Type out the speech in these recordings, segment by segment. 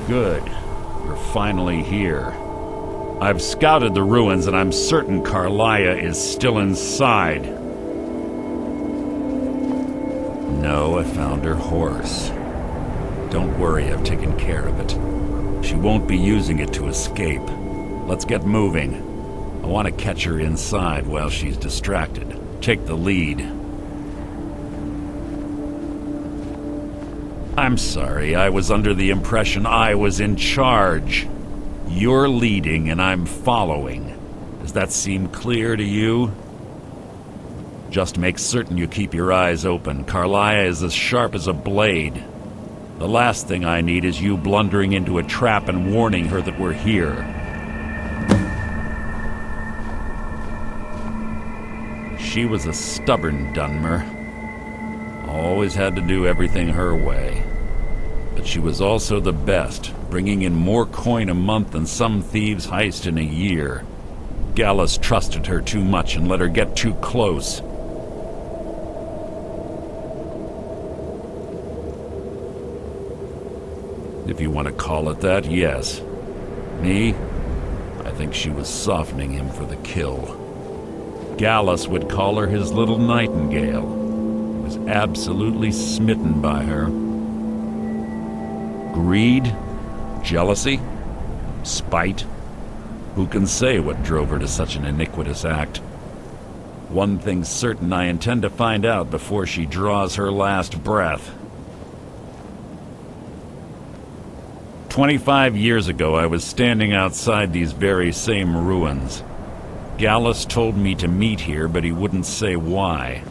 Good. We're finally here. I've scouted the ruins and I'm certain Karliah is still inside. No, I found her horse. Don't worry, I've taken care of it. She won't be using it to escape. Let's get moving. I want to catch her inside while she's distracted. Take the lead. I'm sorry, I was under the impression I was in charge. You're leading and I'm following. Does that seem clear to you? Just make certain you keep your eyes open. Karliah is as sharp as a blade. The last thing I need is you blundering into a trap and warning her that we're here. She was a stubborn Dunmer. Always had to do everything her way. But she was also the best, bringing in more coin a month than some thieves heist in a year. Gallus trusted her too much and let her get too close. If you want to call it that, yes. Me? I think she was softening him for the kill. Gallus would call her his little nightingale. He was absolutely smitten by her. Greed? Jealousy? Spite? Who can say what drove her to such an iniquitous act? One thing's certain, I intend to find out before she draws her last breath. 25 years ago, I was standing outside these very same ruins. Gallus told me to meet here, but he wouldn't say why.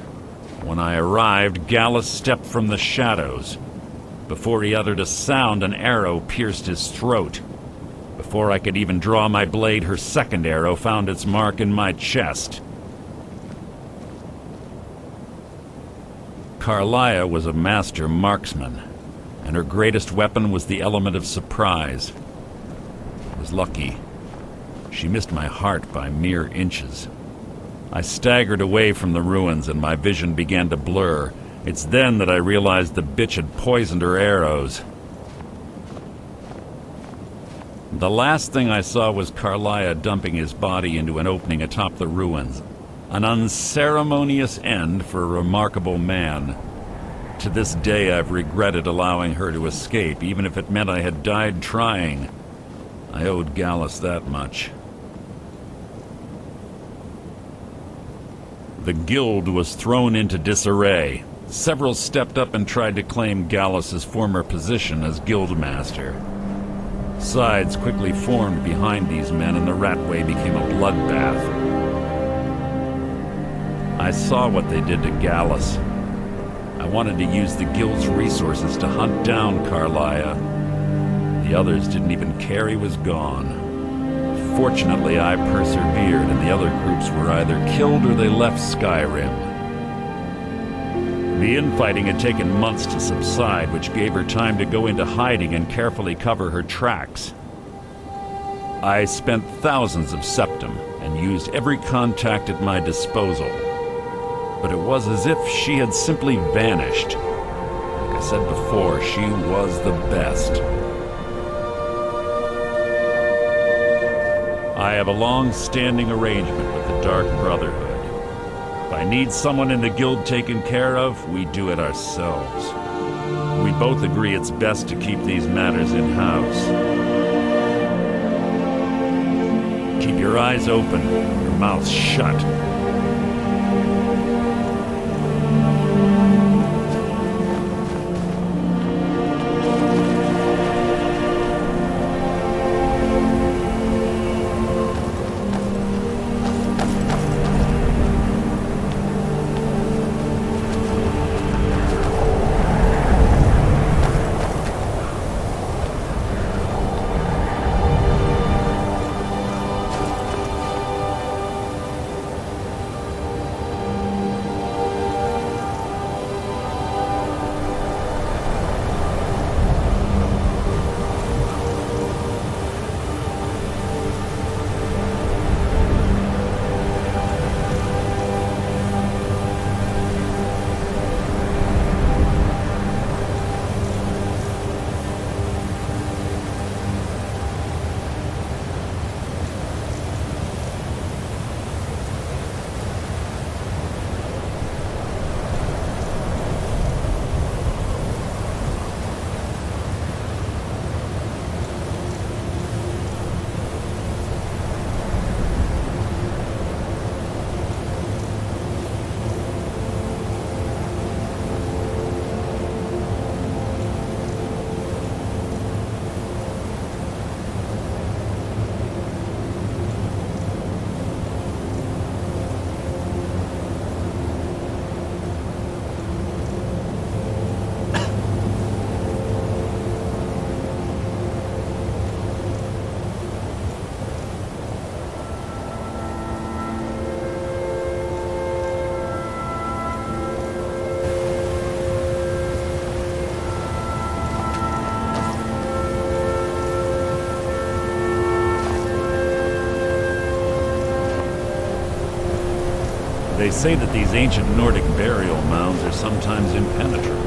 When I arrived, Gallus stepped from the shadows. Before he uttered a sound, an arrow pierced his throat. Before I could even draw my blade, her second arrow found its mark in my chest. Karliah was a master marksman, and her greatest weapon was the element of surprise. I was lucky. She missed my heart by mere inches. I staggered away from the ruins and my vision began to blur. It's then that I realized the bitch had poisoned her arrows. The last thing I saw was Karliah dumping his body into an opening atop the ruins. An unceremonious end for a remarkable man. To this day I've regretted allowing her to escape, even if it meant I had died trying. I owed Gallus that much. The guild was thrown into disarray. Several stepped up and tried to claim Gallus's former position as guildmaster. Sides quickly formed behind these men and the Ratway became a bloodbath. I saw what they did to Gallus. I wanted to use the guild's resources to hunt down Karliah. The others didn't even care he was gone. Fortunately, I persevered, and the other groups were either killed or they left Skyrim. The infighting had taken months to subside, which gave her time to go into hiding and carefully cover her tracks. I spent thousands of septum and used every contact at my disposal. But it was as if she had simply vanished. Like I said before, she was the best. I have a long-standing arrangement with the Dark Brotherhood. If I need someone in the guild taken care of, we do it ourselves. We both agree it's best to keep these matters in-house. Keep your eyes open, your mouth shut. They say that these ancient Nordic burial mounds are sometimes impenetrable.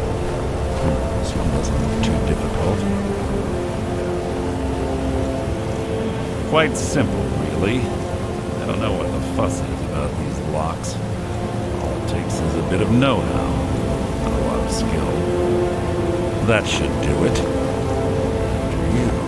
This one doesn't look too difficult. Quite simple, really. I don't know what the fuss is about these locks. All it takes is a bit of know-how, and a lot of skill. That should do it. After you.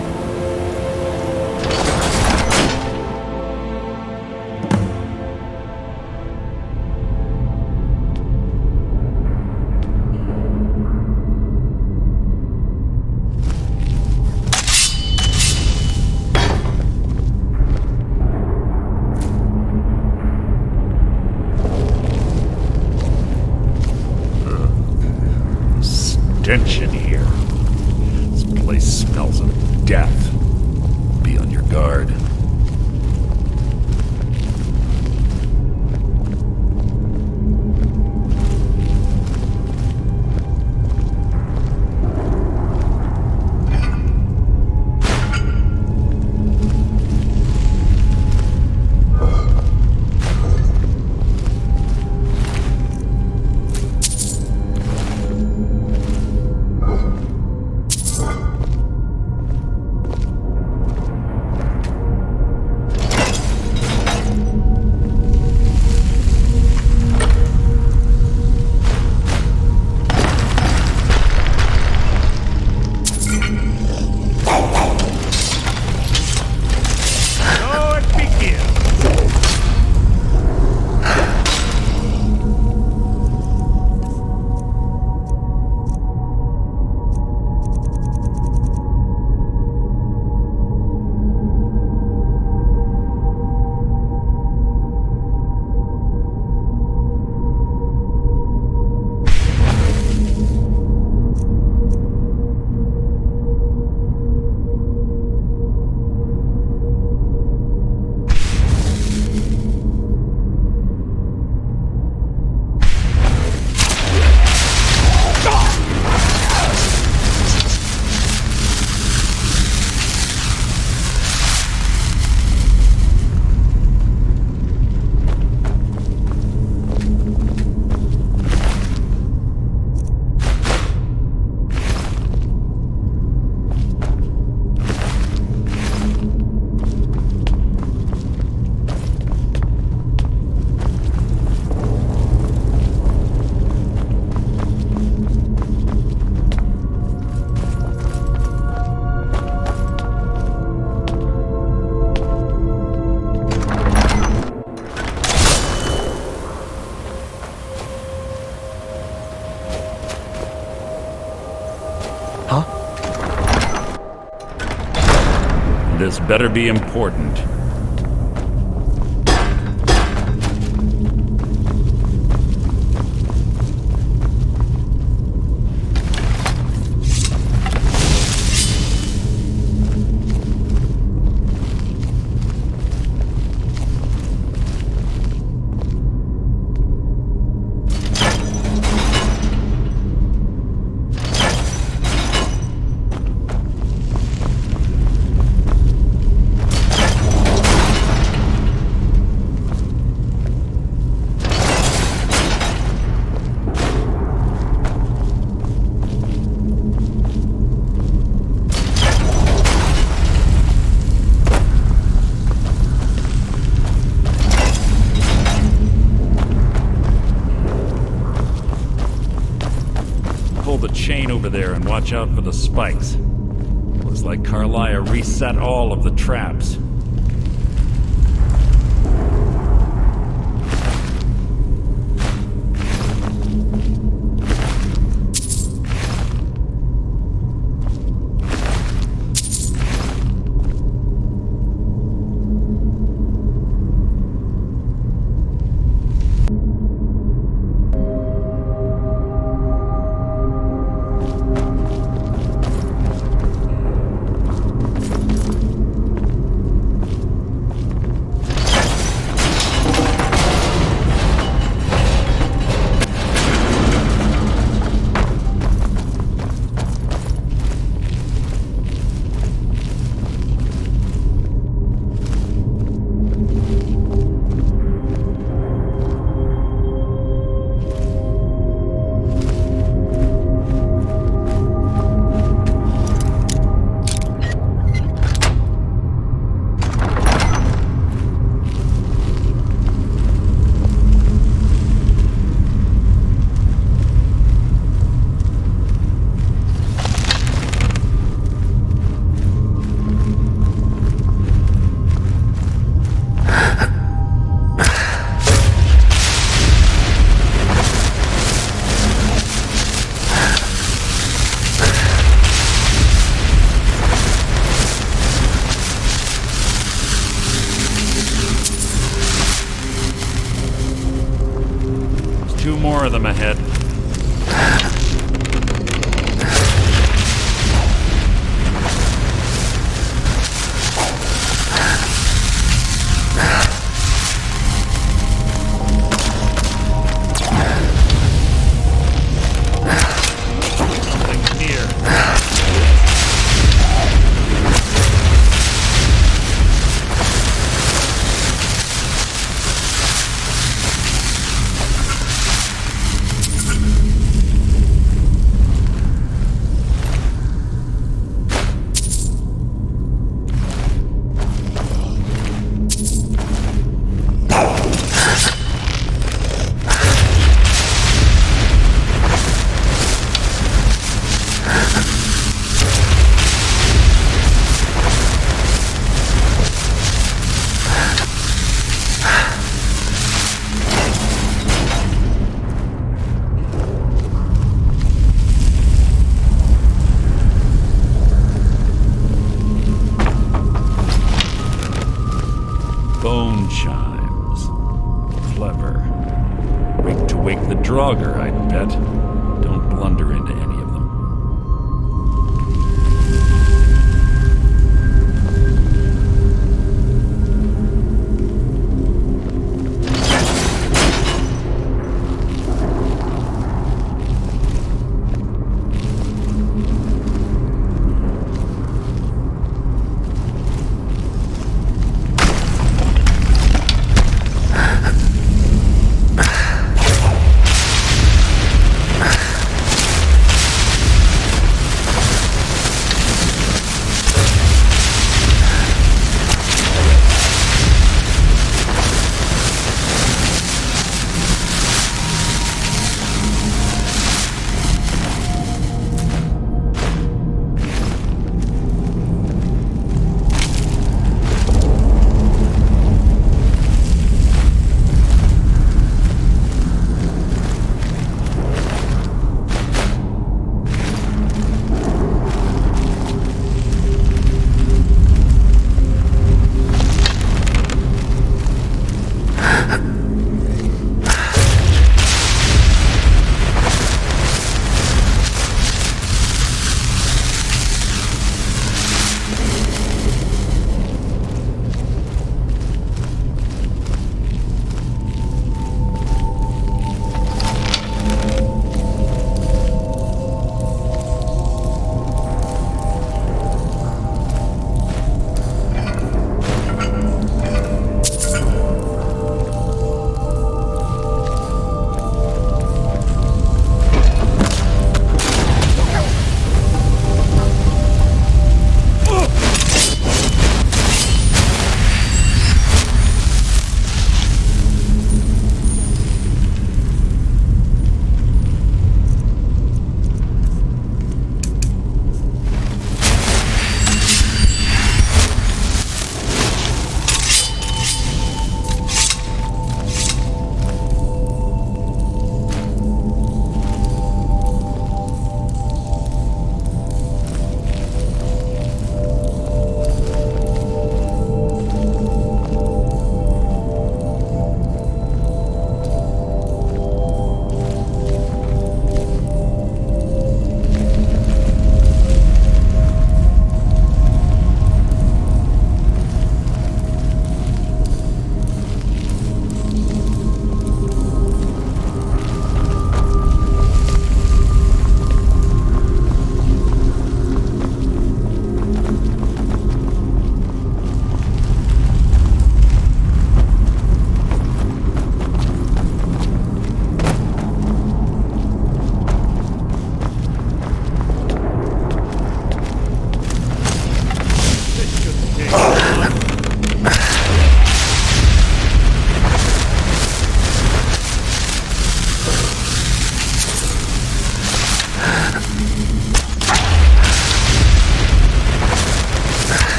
Stench in here. This place smells of death. Be on your guard. This better be important. The chain over there and watch out for the spikes. Looks like Carlia reset all of the traps. more of them ahead.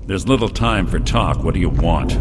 There's little time for talk. What do you want?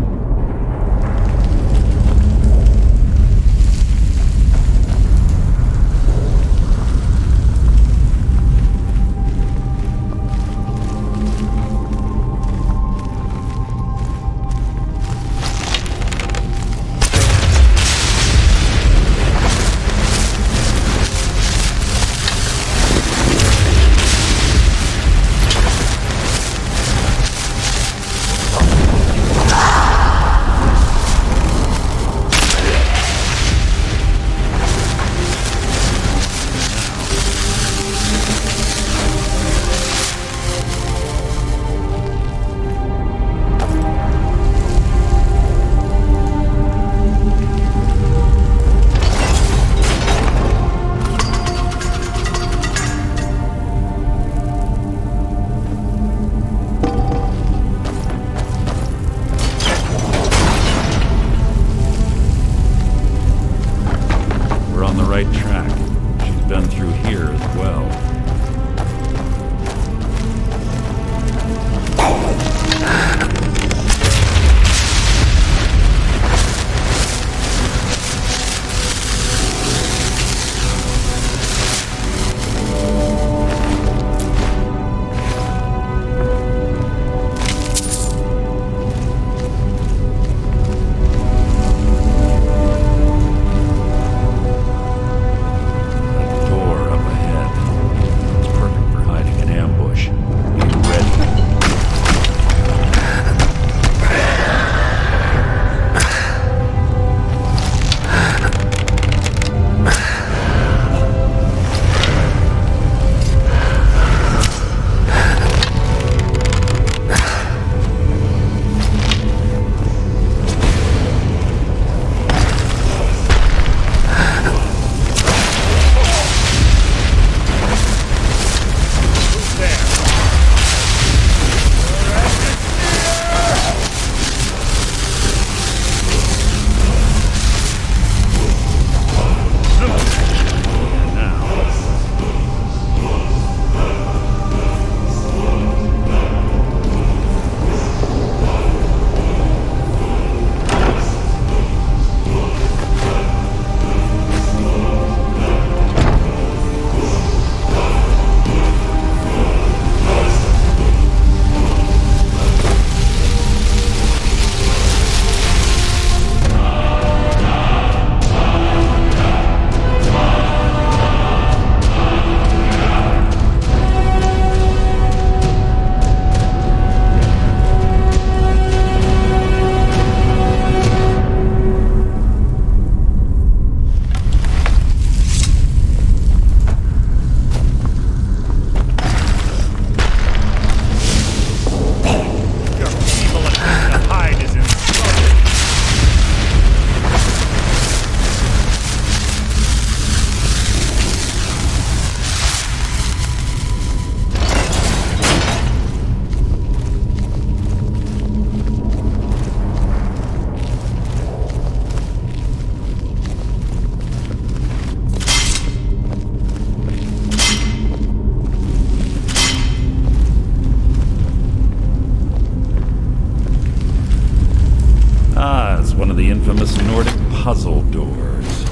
One of the infamous Nordic puzzle doors.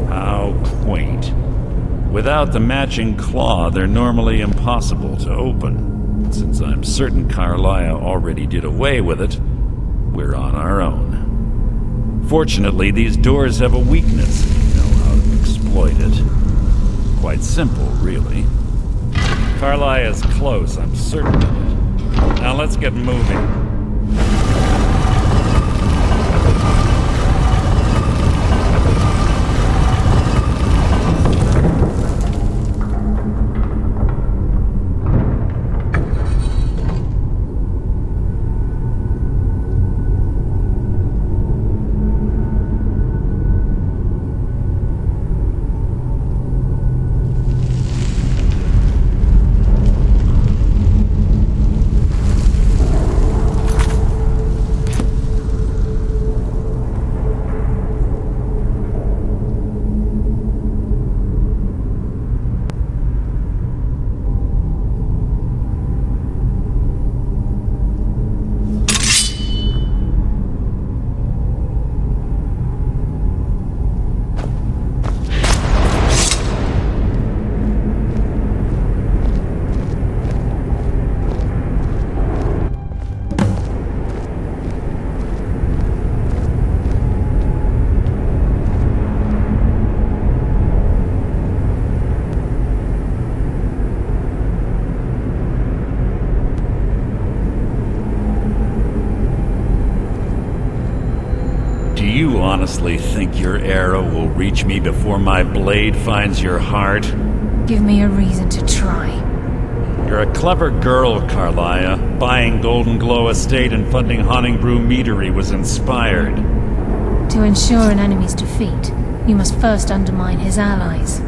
How quaint. Without the matching claw, they're normally impossible to open. Since I'm certain Carlia already did away with it, we're on our own. Fortunately, these doors have a weakness if you know how to exploit it. Quite simple, really. Carlia's close, I'm certain of it. Now let's get moving. honestly think your arrow will reach me before my blade finds your heart? Give me a reason to try. You're a clever girl, Carlia. Buying Golden Glow Estate and funding Haunting Brew Meadery was inspired. To ensure an enemy's defeat, you must first undermine his allies.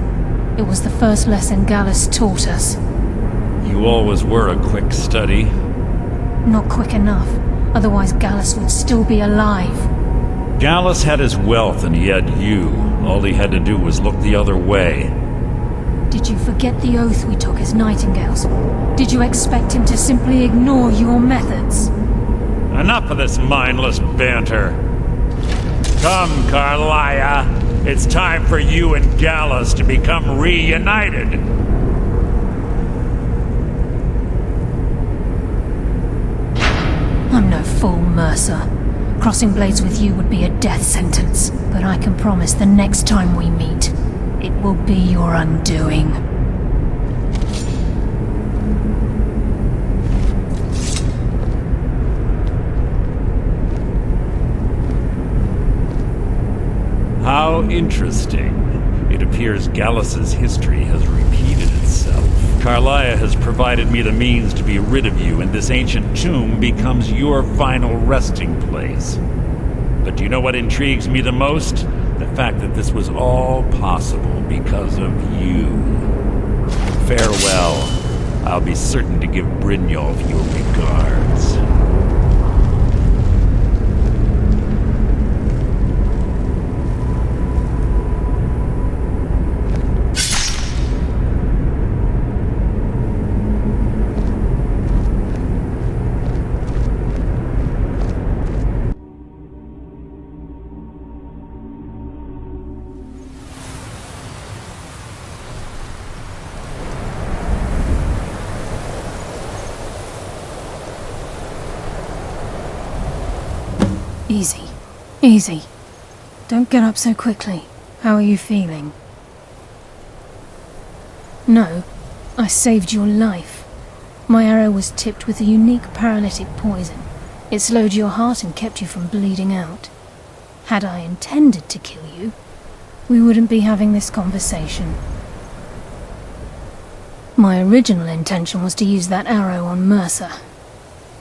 It was the first lesson Gallus taught us. You always were a quick study. Not quick enough, otherwise Gallus would still be alive. Gallus had his wealth and he had you. All he had to do was look the other way. Did you forget the oath we took as Nightingales? Did you expect him to simply ignore your methods? Enough of this mindless banter. Come, Carlia. It's time for you and Gallus to become reunited. I'm no fool, Mercer. Crossing blades with you would be a death sentence. But I can promise the next time we meet, it will be your undoing. How interesting. It appears Gallus's history has repeated itself. Carlia has provided me the means to be rid of you, and this ancient tomb becomes your final resting place. But do you know what intrigues me the most? The fact that this was all possible because of you. Farewell. I'll be certain to give Brynjolf your regards. Easy. Easy. Don't get up so quickly. How are you feeling? No, I saved your life. My arrow was tipped with a unique paralytic poison. It slowed your heart and kept you from bleeding out. Had I intended to kill you, we wouldn't be having this conversation. My original intention was to use that arrow on Mercer,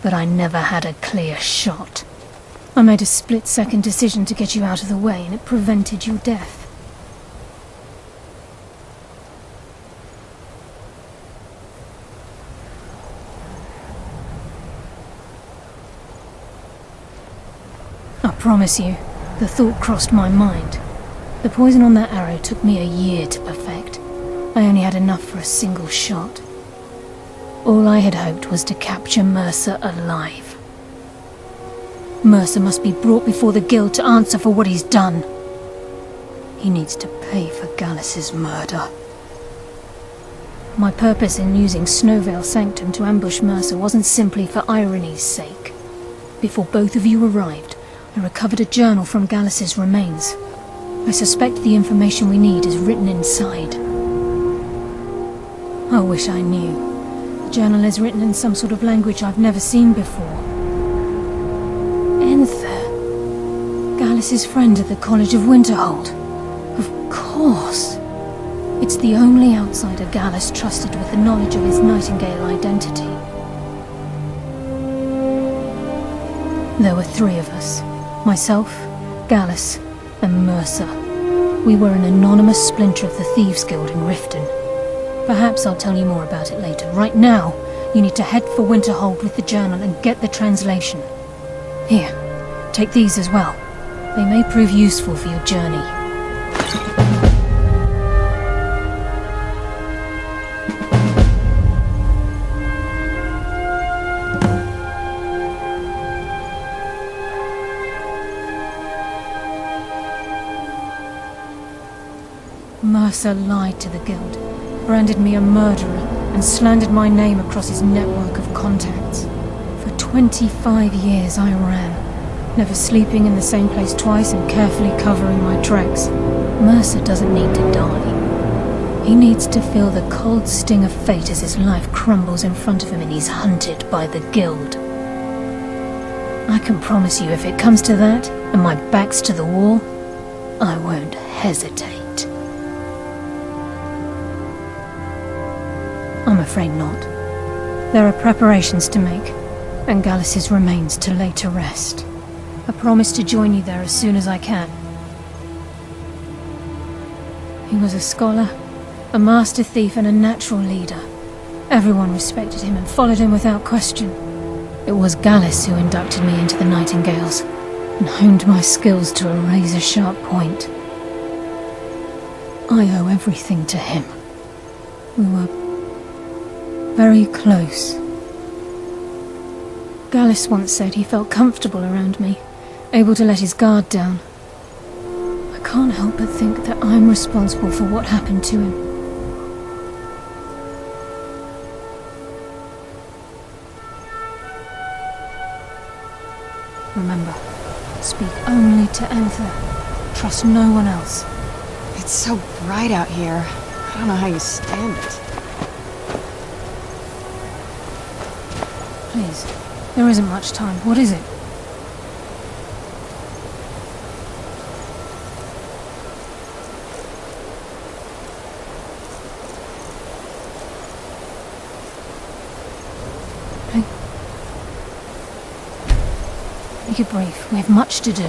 but I never had a clear shot. I made a split-second decision to get you out of the way, and it prevented your death. I promise you, the thought crossed my mind. The poison on that arrow took me a year to perfect. I only had enough for a single shot. All I had hoped was to capture Mercer alive. Mercer must be brought before the Guild to answer for what he's done. He needs to pay for Gallus's murder. My purpose in using Snowveil Sanctum to ambush Mercer wasn't simply for irony's sake. Before both of you arrived, I recovered a journal from Gallus's remains. I suspect the information we need is written inside. I wish I knew. The journal is written in some sort of language I've never seen before. Gallus's friend at the College of Winterhold. Of course. It's the only outsider Gallus trusted with the knowledge of his Nightingale identity. There were 3 of us. Myself, Gallus, and Mercer. We were an anonymous splinter of the Thieves' Guild in Riften. Perhaps I'll tell you more about it later. Right now, you need to head for Winterhold with the journal and get the translation. Here, take these as well. They may prove useful for your journey. Mercer lied to the Guild, branded me a murderer, and slandered my name across his network of contacts. For 25 years I ran. Never sleeping in the same place twice and carefully covering my tracks. Mercer doesn't need to die. He needs to feel the cold sting of fate as his life crumbles in front of him and he's hunted by the Guild. I can promise you if it comes to that, and my back's to the wall, I won't hesitate. I'm afraid not. There are preparations to make, and Gallus's remains to lay to rest. I promise to join you there as soon as I can. He was a scholar, a master thief, and a natural leader. Everyone respected him and followed him without question. It was Gallus who inducted me into the Nightingales, and honed my skills to a razor-sharp point. I owe everything to him. We were very close. Gallus once said he felt comfortable around me, able to let his guard down. I can't help but think that I'm responsible for what happened to him. Remember, speak only to Anther. Trust no one else. It's so bright out here. I don't know how you stand it. Please, there isn't much time. What is it? Make it brief. We have much to do.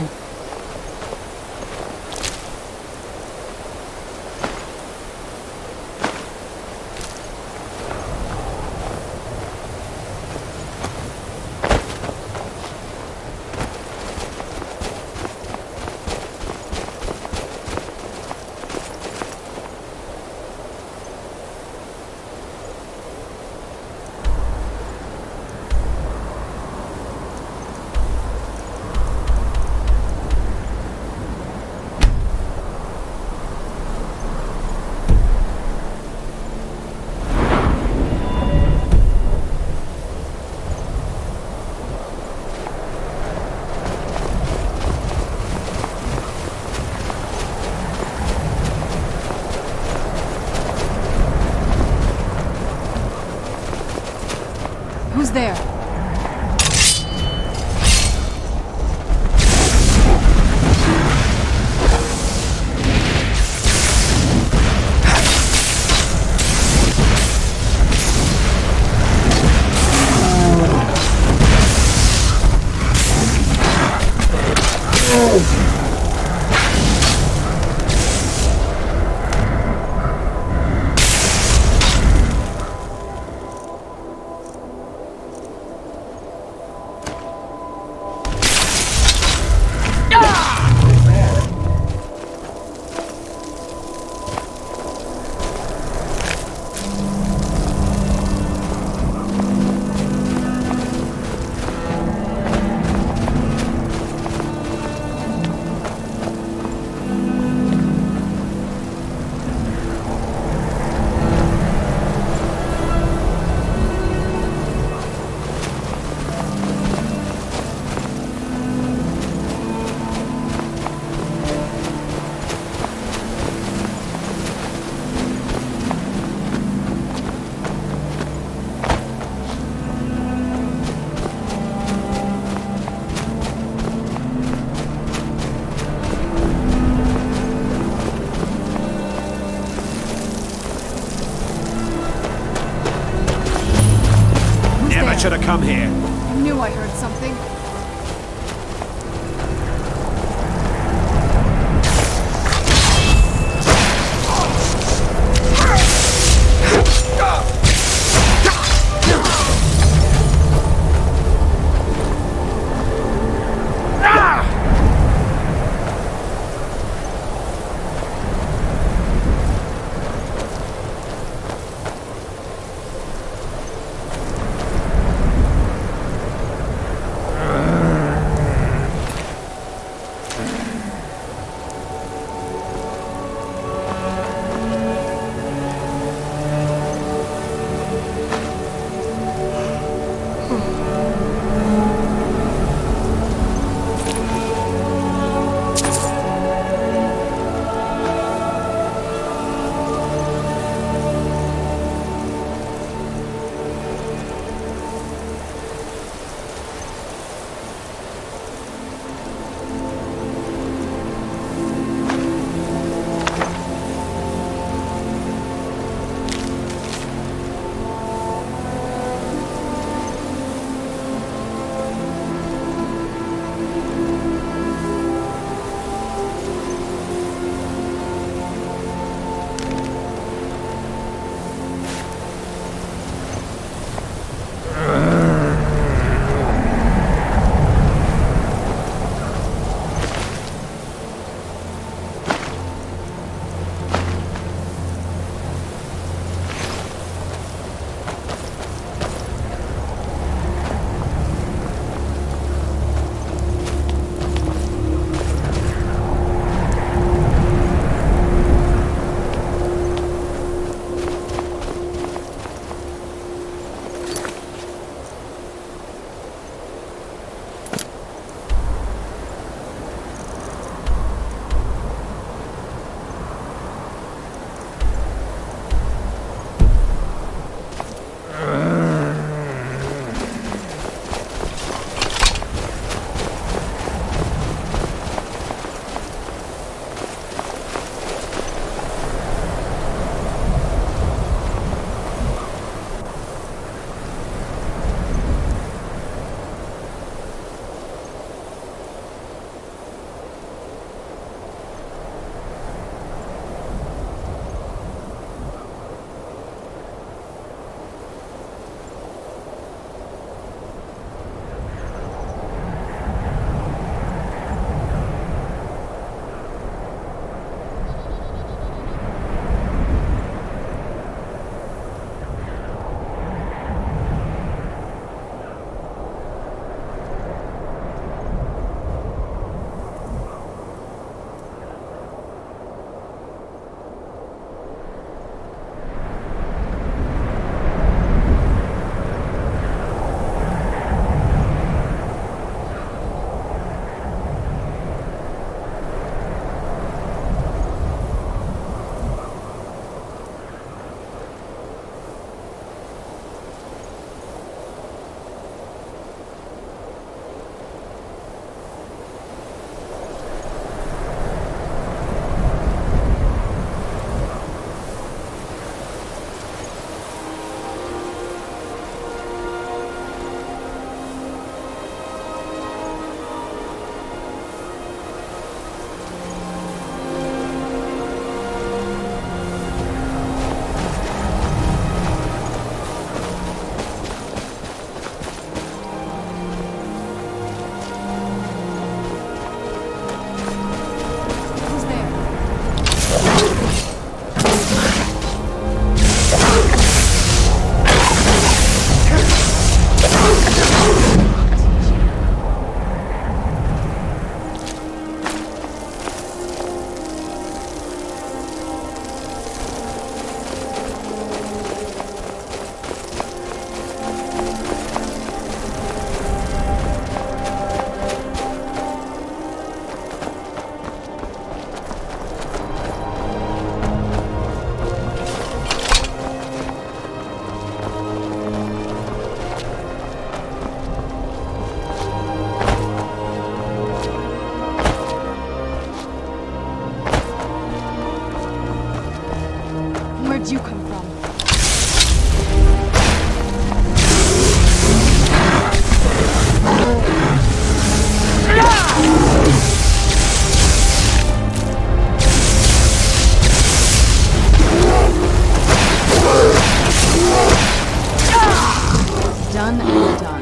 Who's there? Should have come here. I knew I heard something. did you come from? Done and done.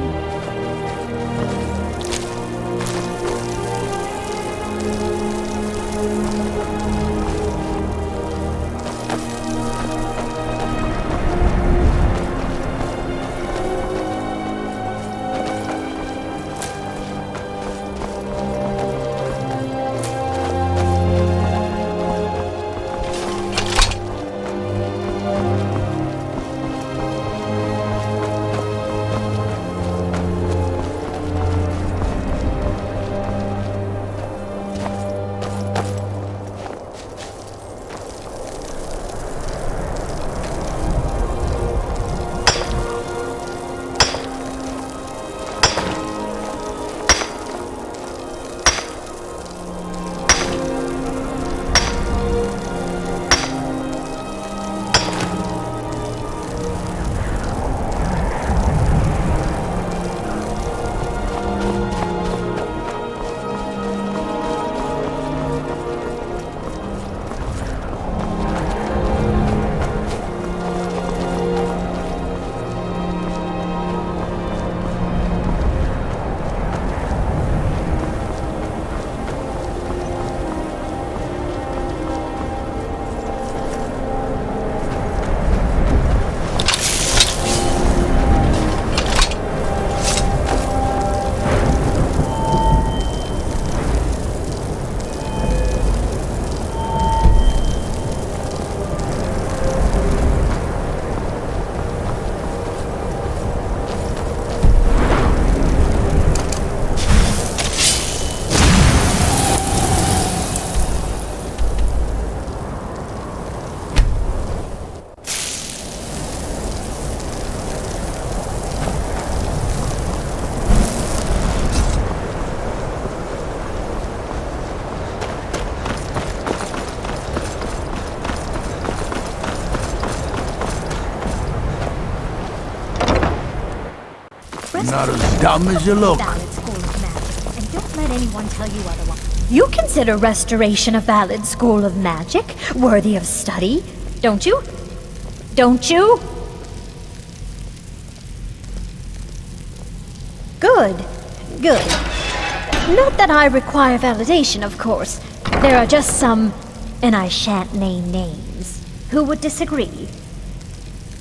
Not as dumb as you look. Valid School of Magic, and don't let anyone tell you otherwise. You consider restoration a valid school of magic, worthy of study, don't you? Don't you? Good. Good. Not that I require validation, of course. There are just some, and I shan't name names, who would disagree.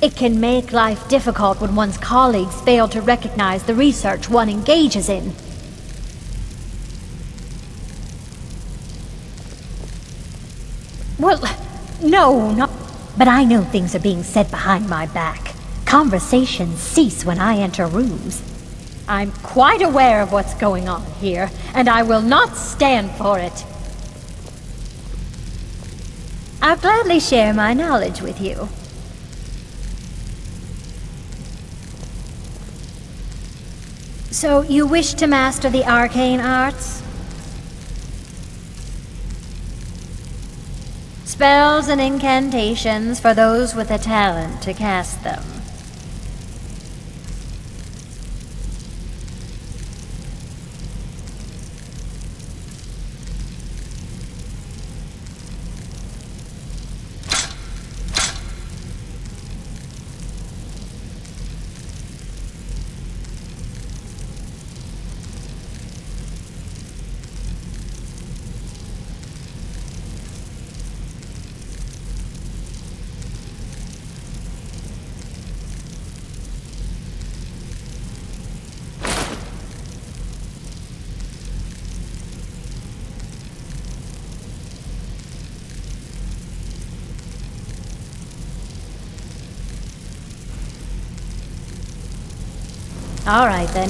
It can make life difficult when one's colleagues fail to recognize the research one engages in. Well, no, not... But I know things are being said behind my back. Conversations cease when I enter rooms. I'm quite aware of what's going on here, and I will not stand for it. I'll gladly share my knowledge with you. So, you wish to master the arcane arts? Spells and incantations for those with the talent to cast them. All right, then.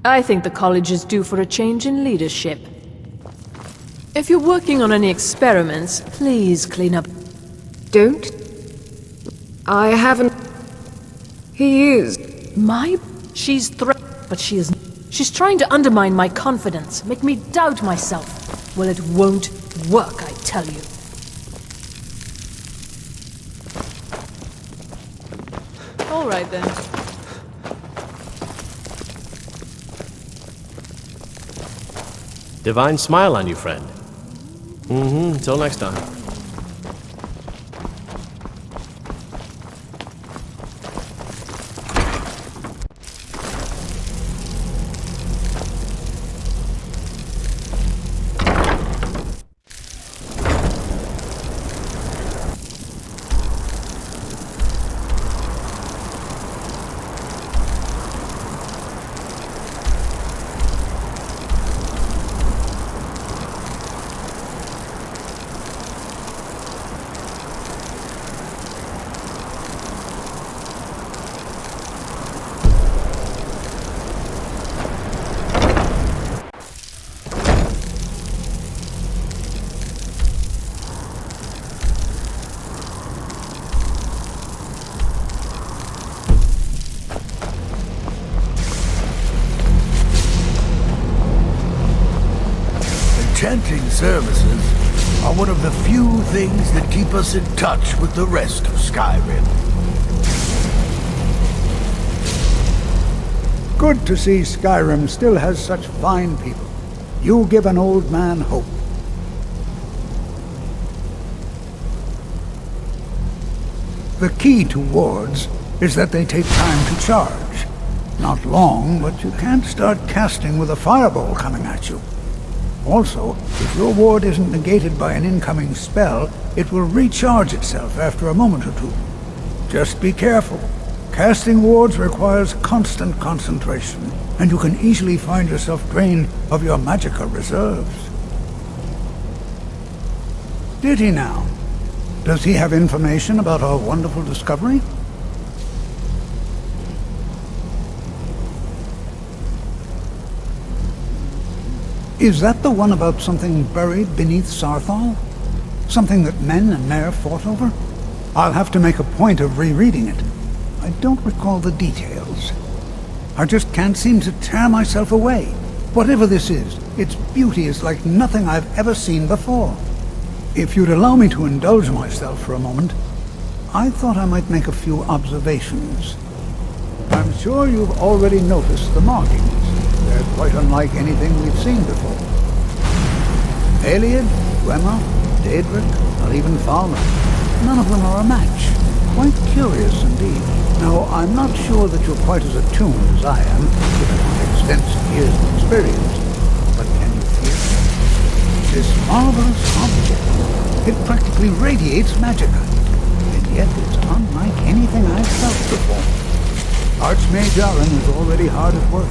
I think the college is due for a change in leadership. If you're working on any experiments, please clean up. Don't? I haven't... He is. She's but she is... She's trying to undermine my confidence, make me doubt myself. Well, it won't work, I tell you. All right, then. Divine smile on you, friend. Until next time. Enchanting services are one of the few things that keep us in touch with the rest of Skyrim. Good to see Skyrim still has such fine people. You give an old man hope. The key to wards is that they take time to charge. Not long, but you can't start casting with a fireball coming at you. Also, if your ward isn't negated by an incoming spell, it will recharge itself after a moment or two. Just be careful. Casting wards requires constant concentration, and you can easily find yourself drained of your magicka reserves. Did he now? Does he have information about our wonderful discovery? Is that the one about something buried beneath Sarthal? Something that men and Mare fought over? I'll have to make a point of rereading it. I don't recall the details. I just can't seem to tear myself away. Whatever this is, its beauty is like nothing I've ever seen before. If you'd allow me to indulge myself for a moment, I thought I might make a few observations. I'm sure you've already noticed the markings. They're quite unlike anything we've seen before. Aliad, Dwemer, Daedric, or even Falmer. None of them are a match. Quite curious indeed. Now, I'm not sure that you're quite as attuned as I am, given my extensive years of experience. But can you feel it? This marvelous object. It practically radiates magicka. And yet it's unlike anything I've felt before. Archmage Aaron is already hard at work.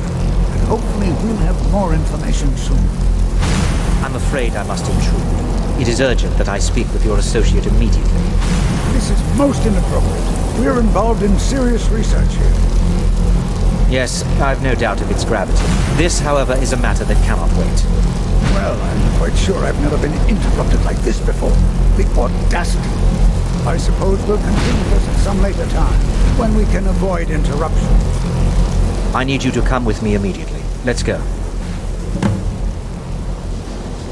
Hopefully we'll have more information soon. I'm afraid I must intrude. It is urgent that I speak with your associate immediately. This is most inappropriate. We're involved in serious research here. Yes, I've no doubt of its gravity. This, however, is a matter that cannot wait. Well, I'm quite sure I've never been interrupted like this before. The audacity. I suppose we'll continue this at some later time, when we can avoid interruptions. I need you to come with me immediately. Let's go.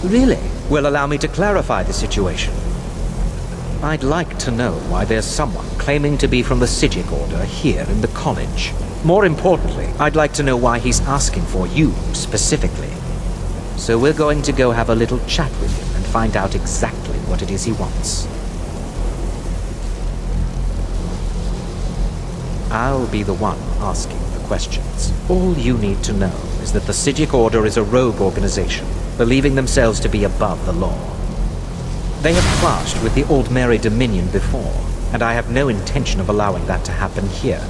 Really? Well, allow me to clarify the situation. I'd like to know why there's someone claiming to be from the Psijic Order here in the college. More importantly, I'd like to know why he's asking for you specifically. So we're going to go have a little chat with him and find out exactly what it is he wants. I'll be the one asking the questions. All you need to know is that the Psijic Order is a rogue organization, believing themselves to be above the law. They have clashed with the Old Mary Dominion before, and I have no intention of allowing that to happen here.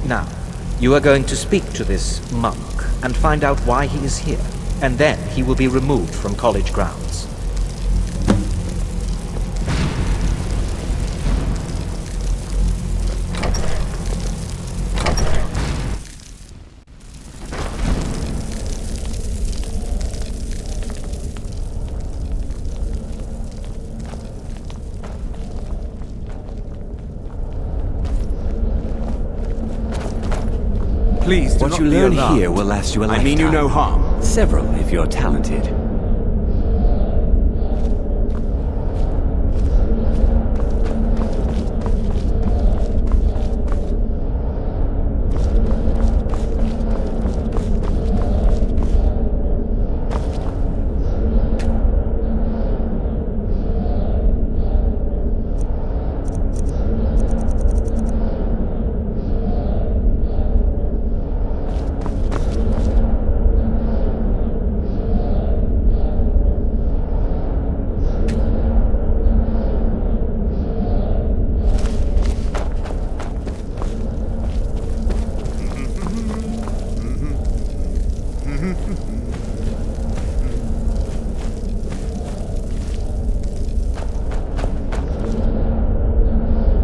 Now, You are going to speak to this monk and find out why he is here, and then he will be removed from college grounds. Please do What not you be learn alarmed. here will last you a lifetime. I mean you no harm. Several, if you're talented.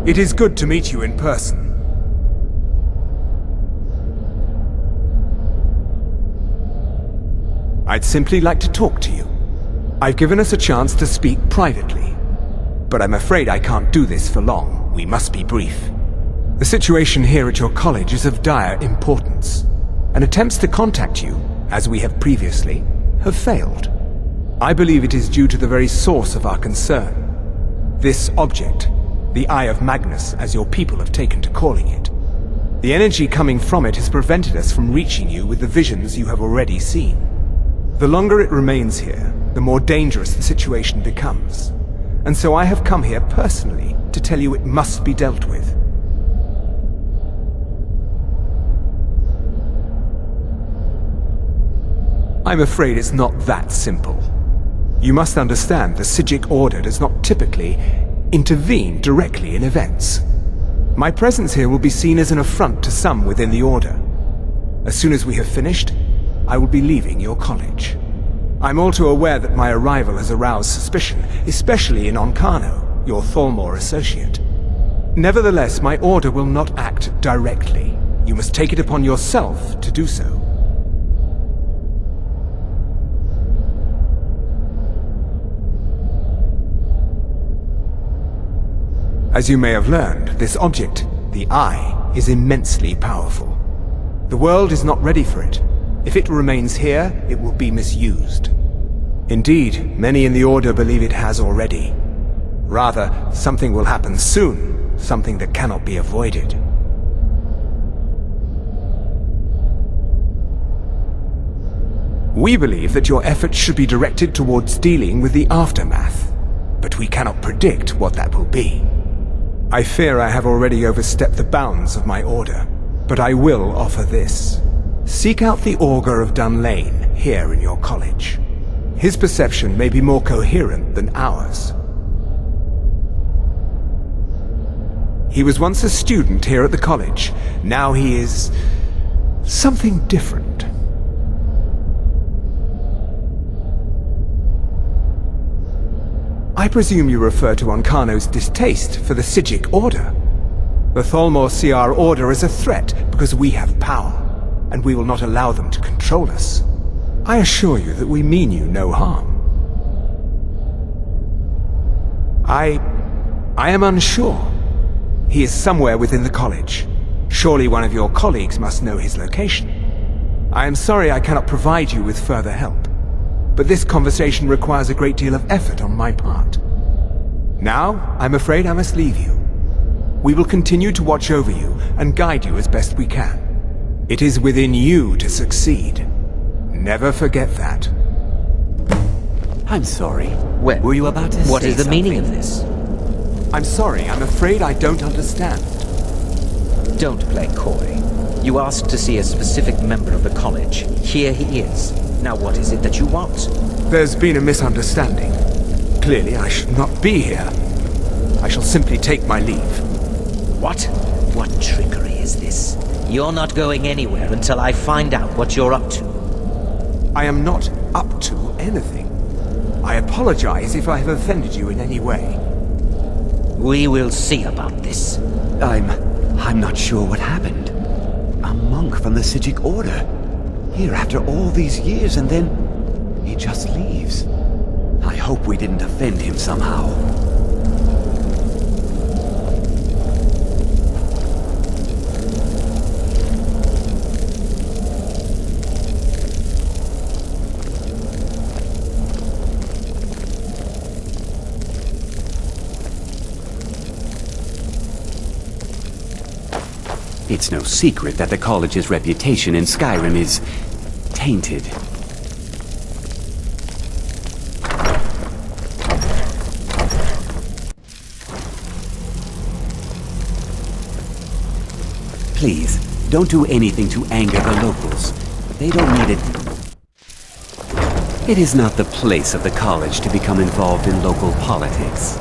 It is good to meet you in person. I'd simply like to talk to you. I've given us a chance to speak privately, but I'm afraid I can't do this for long. We must be brief. The situation here at your college is of dire importance, and attempts to contact you, as we have previously, have failed. I believe it is due to the very source of our concern. This object, the Eye of Magnus, as your people have taken to calling it. The energy coming from it has prevented us from reaching you with the visions you have already seen. The longer it remains here, the more dangerous the situation becomes. And so I have come here personally to tell you it must be dealt with. I'm afraid it's not that simple. You must understand the Psijic Order does not typically intervene directly in events. My presence here will be seen as an affront to some within the Order. As soon as we have finished, I will be leaving your college. I'm all too aware that my arrival has aroused suspicion, especially in Oncano, your Thalmor associate. Nevertheless, my Order will not act directly. You must take it upon yourself to do so. As you may have learned, this object, the Eye, is immensely powerful. The world is not ready for it. If it remains here, it will be misused. Indeed, many in the Order believe it has already. Rather, something will happen soon, something that cannot be avoided. We believe that your efforts should be directed towards dealing with the aftermath, but we cannot predict what that will be. I fear I have already overstepped the bounds of my Order, but I will offer this. Seek out the Augur of Dunlane here in your college. His perception may be more coherent than ours. He was once a student here at the college. Now he is something different. I presume you refer to Oncano's distaste for the Psijic Order. The Thalmor see our Order as a threat because we have power, and we will not allow them to control us. I assure you that we mean you no harm. I am unsure. He is somewhere within the college. Surely one of your colleagues must know his location. I am sorry I cannot provide you with further help, but this conversation requires a great deal of effort on my part. Now, I'm afraid I must leave you. We will continue to watch over you and guide you as best we can. It is within you to succeed. Never forget that. I'm sorry. Well, were you about to what say is the something? meaning of this? I'm sorry, I'm afraid I don't understand. Don't play coy. You asked to see a specific member of the college. Here he is. Now what is it that you want? There's been a misunderstanding. Clearly I should not be here. I shall simply take my leave. What? What trickery is this? You're not going anywhere until I find out what you're up to. I am not up to anything. I apologize if I have offended you in any way. We will see about this. I'm not sure what happened. A monk from the Sijic Order. Here after all these years, and then he just leaves. I hope we didn't offend him somehow. It's no secret that the college's reputation in Skyrim is tainted. Please, don't do anything to anger the locals. They don't need it. It is not the place of the college to become involved in local politics.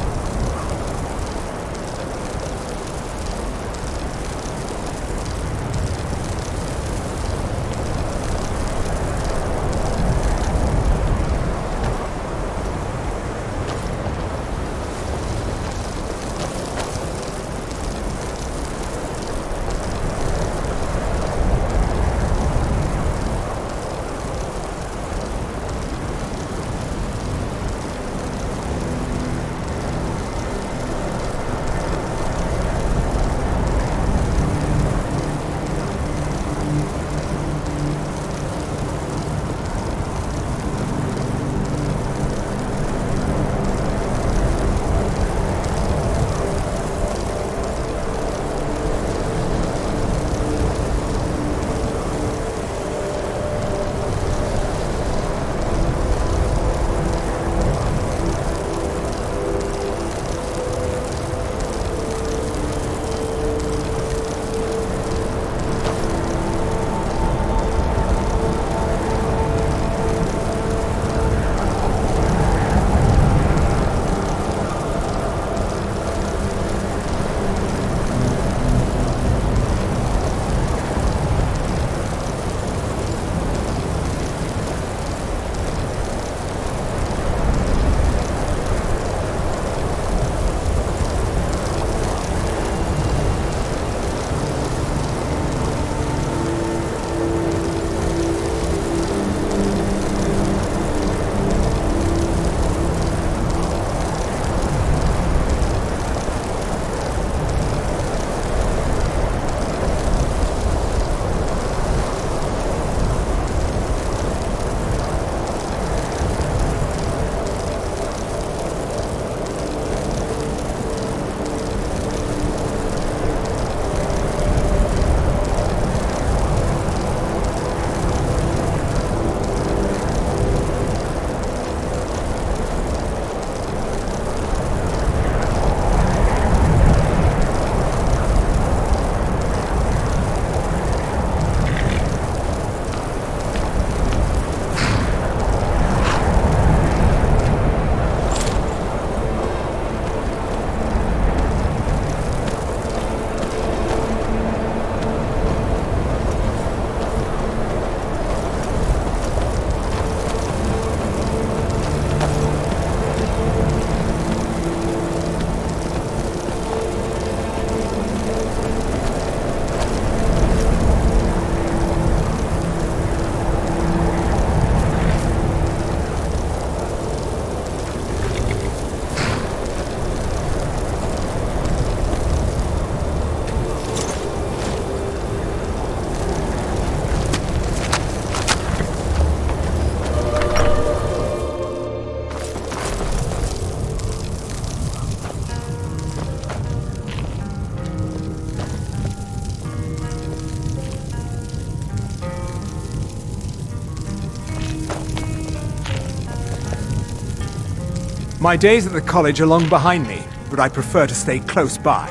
My days at the college are long behind me, but I prefer to stay close by.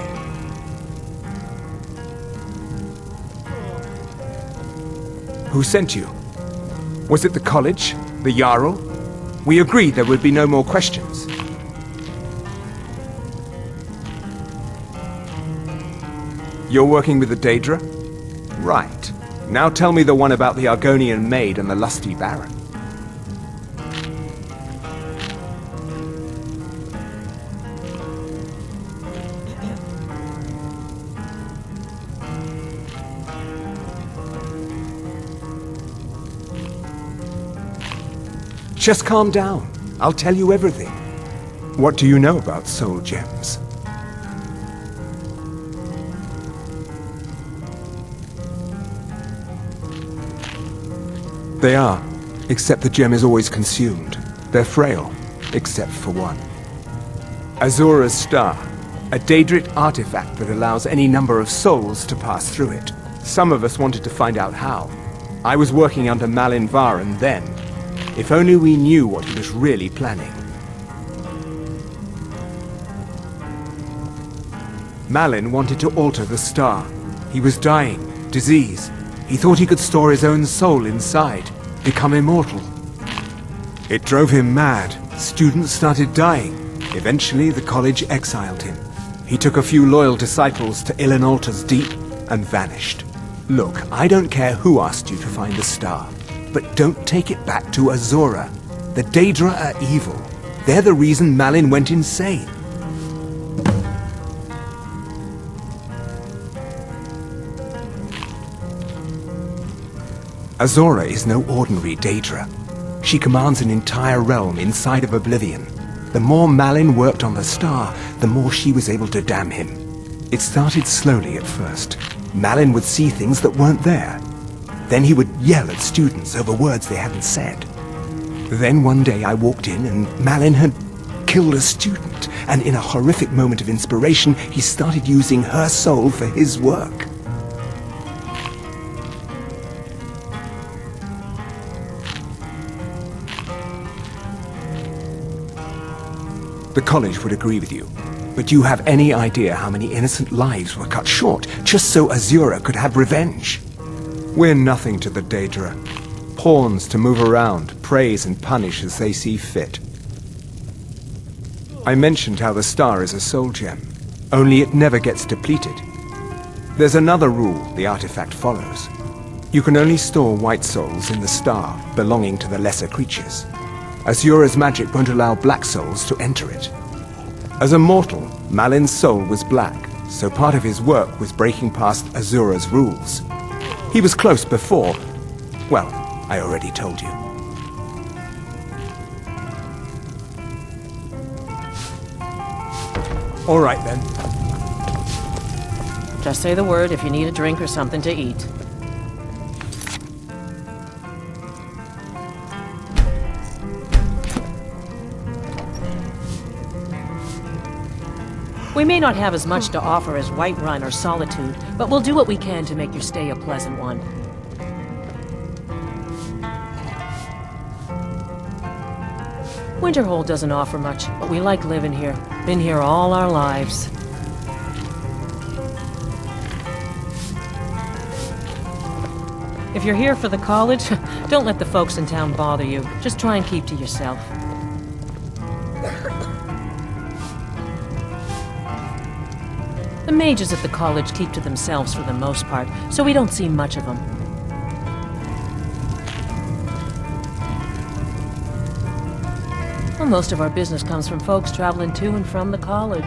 Who sent you? Was it the college? The Jarl? We agreed there would be no more questions. You're working with the Daedra? Right. Now tell me the one about the Argonian maid and the lusty baron. Just calm down. I'll tell you everything. What do you know about soul gems? They are, except the gem is always consumed. They're frail, except for one. Azura's Star, a Daedric artifact that allows any number of souls to pass through it. Some of us wanted to find out how. I was working under Malin Varen then. If only we knew what he was really planning. Malin wanted to alter the star. He was dying, disease. He thought he could store his own soul inside, become immortal. It drove him mad. Students started dying. Eventually, the college exiled him. He took a few loyal disciples to Illinalta's Deep and vanished. Look, I don't care who asked you to find the star, but don't take it back to Azura. The Daedra are evil. They're the reason Malin went insane. Azura is no ordinary Daedra. She commands an entire realm inside of Oblivion. The more Malin worked on the star, the more she was able to damn him. It started slowly at first. Malin would see things that weren't there. Then he would yell at students over words they hadn't said. Then one day I walked in and Malin had killed a student, and in a horrific moment of inspiration, he started using her soul for his work. The college would agree with you, but do you have any idea how many innocent lives were cut short just so Azura could have revenge? We're nothing to the Daedra. Pawns to move around, praise and punish as they see fit. I mentioned how the star is a soul gem, only it never gets depleted. There's another rule the artifact follows. You can only store white souls in the star belonging to the lesser creatures. Azura's magic won't allow black souls to enter it. As a mortal, Malin's soul was black, so part of his work was breaking past Azura's rules. He was close before. Well, I already told you. All right then. Just say the word if you need a drink or something to eat. We may not have as much to offer as Whiterun or Solitude, but we'll do what we can to make your stay a pleasant one. Winterhold doesn't offer much, but we like living here. Been here all our lives. If you're here for the college, don't let the folks in town bother you. Just try and keep to yourself. The mages at the college keep to themselves for the most part, so we don't see much of them. Well, most of our business comes from folks traveling to and from the college.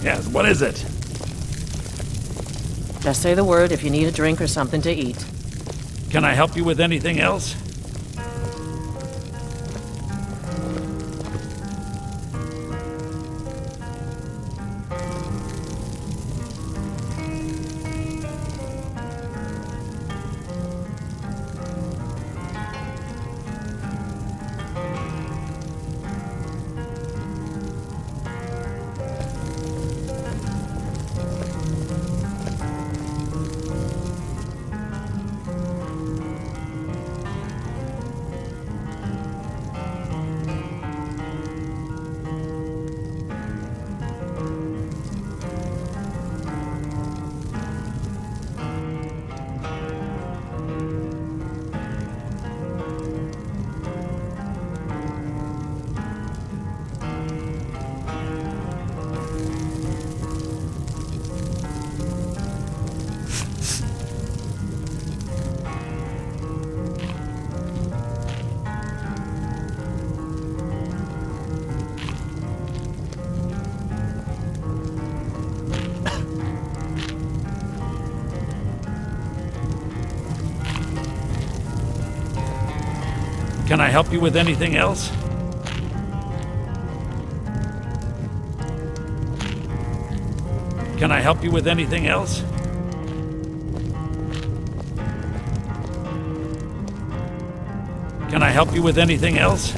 Yes, what is it? Just say the word if you need a drink or something to eat. Can I help you with anything else? Can I help you with anything else? Can I help you with anything else? Can I help you with anything else?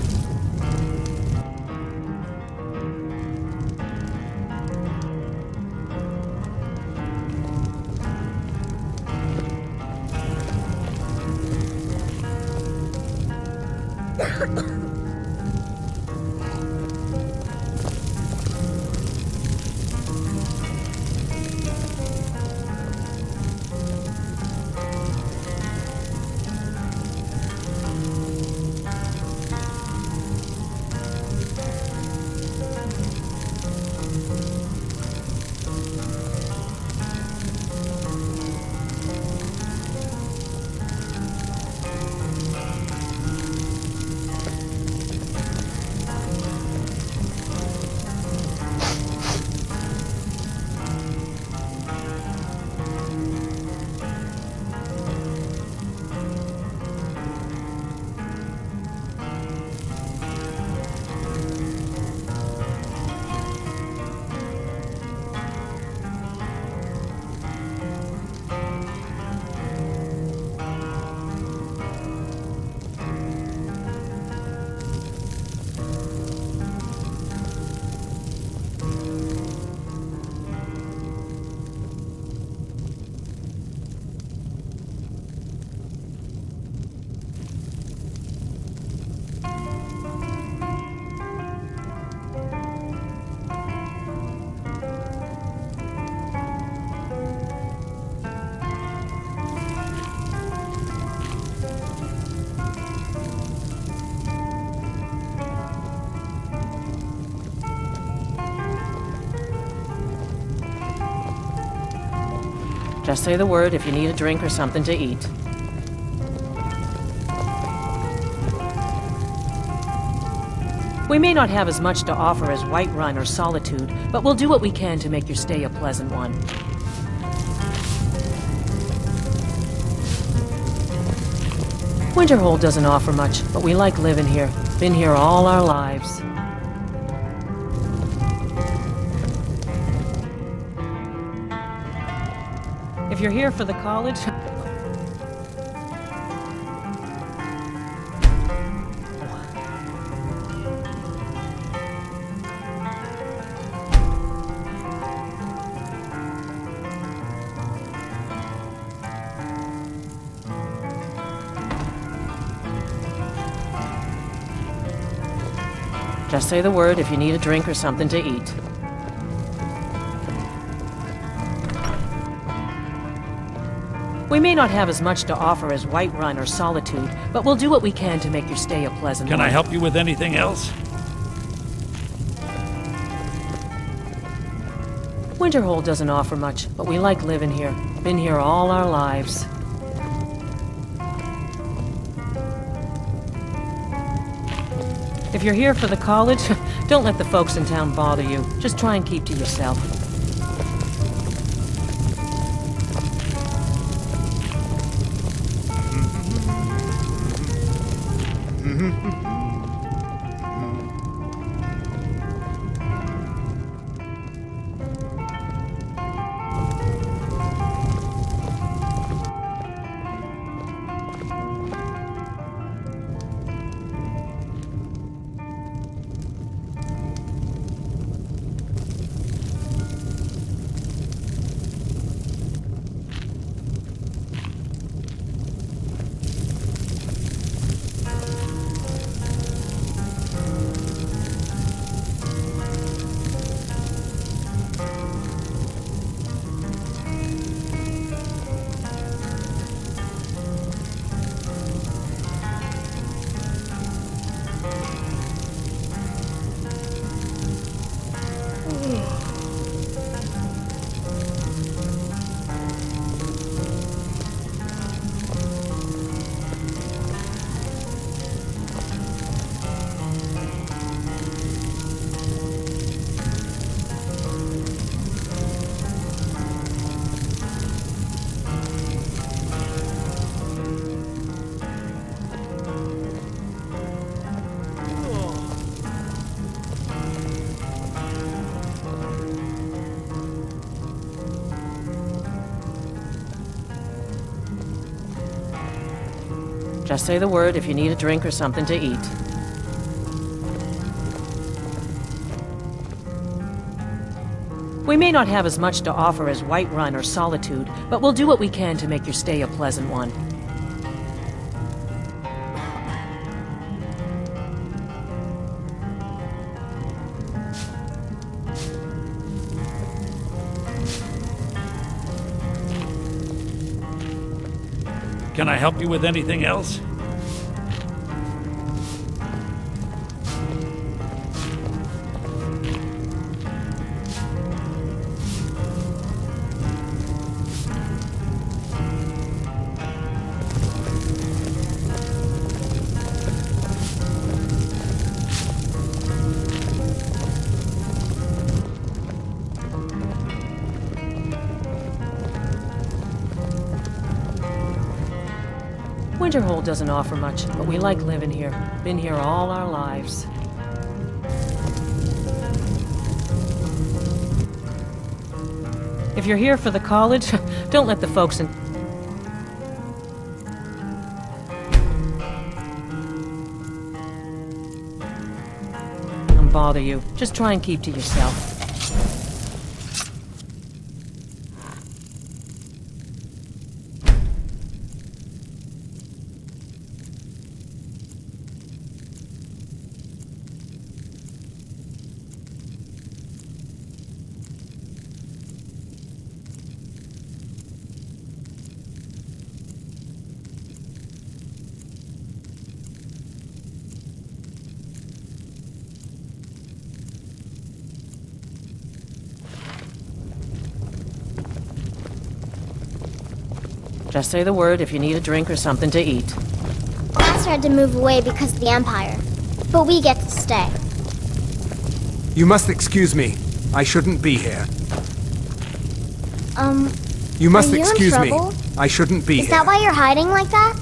Just say the word if you need a drink or something to eat. We may not have as much to offer as Whiterun or Solitude, but we'll do what we can to make your stay a pleasant one. Winterhold doesn't offer much, but we like living here. Been here all our lives. If you're here for the college... Just say the word if you need a drink or something to eat. We may not have as much to offer as Whiterun or Solitude, but we'll do what we can to make your stay a pleasant one. Can I help you with anything else? Winterhold doesn't offer much, but we like living here. Been here all our lives. If you're here for the college, don't let the folks in town bother you. Just try and keep to yourself. Just say the word if you need a drink or something to eat. We may not have as much to offer as Whiterun or Solitude, but we'll do what we can to make your stay a pleasant one. Can I help you with anything else? Winterhold doesn't offer much, but we like living here. Been here all our lives. If you're here for the college, don't let the folks in... bother you. Just try and keep to yourself. Just say the word if you need a drink or something to eat. Master had to move away because of the Empire, but we get to stay. You must excuse me. I shouldn't be here. You must are you excuse in me. trouble? I shouldn't be here. Is that why you're hiding like that?